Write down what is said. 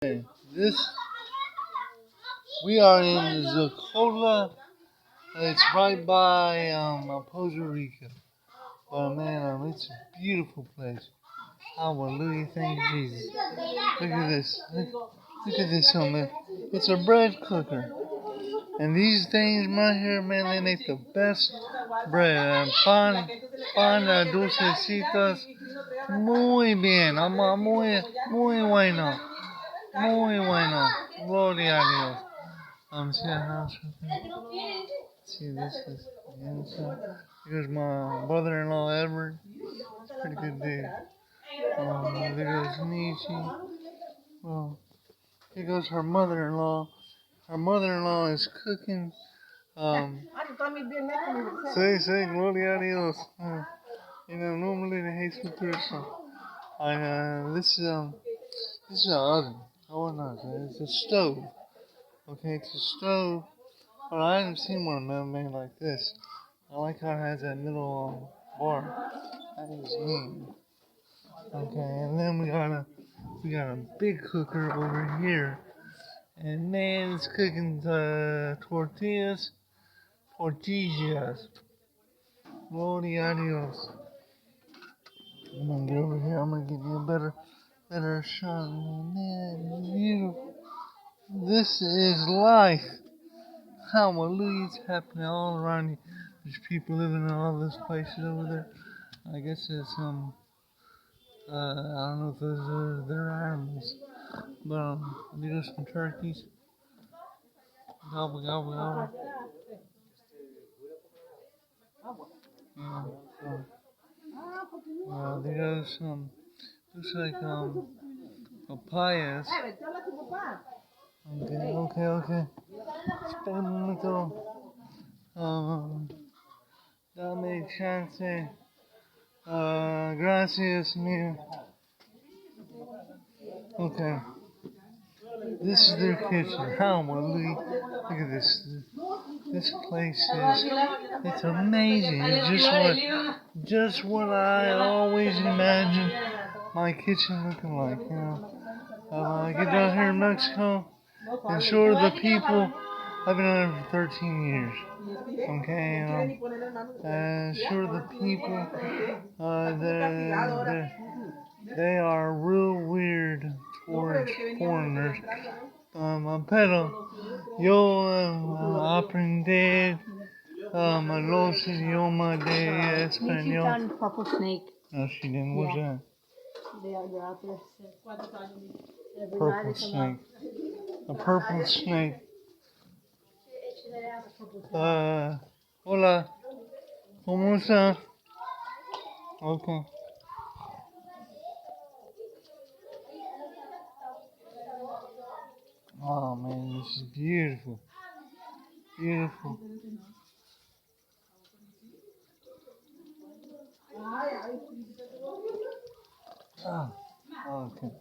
This we are in Xocotla. It's right by Puerto Rico. But man, it's a beautiful place. Hallelujah, thank you, Jesus. Look at this. Look at this, man. It's a bread cooker. And these things right here, man, they make the best bread. Pan dulcecitas. Muy bien. Muy bueno. Muy bueno. Gloria a Dios. See a house right there? See, this is the inside. Here's my brother-in-law, Edward. Pretty good dude. There goes Nietzsche. Well, here goes her mother-in-law. Her mother-in-law is cooking. Gloria a Dios. Normally they hate su person. This is an oven. Oh, no, it's a stove. Okay, it's a stove. But I haven't seen one made like this. I like how it has that middle bar. That is neat. Okay, and then we got a big cooker over here. And man, it's cooking tortillas. Gloria a Dios. I'm gonna get over here. I'm gonna give you a better shot. Man, it's beautiful. This is life. Hallelujah, it's happening all around you. There's people living in all those places over there. I guess it's I don't know if those are their animals, but there's some turkeys. Gobble gobble gobble. Yeah, there's some. Looks like papayas. Okay. Espera un momento. Dame chance. Gracias, mío. Okay. This is their kitchen. Hallelujah. Look at this. This place it's amazing. It's just what I always imagined my kitchen looking like, I get down here in Mexico, and sure the people, I've been down there for 13 years, okay, sure the people, they are real weird towards foreigners, pero yo aprendí los idiomas de español. She found purple snake. No, she didn't. What's that? They're out there. Purple snake. A purple snake. Hola. ¿Cómo está? Okay. Oh man, this is beautiful. Beautiful. Ah, okay.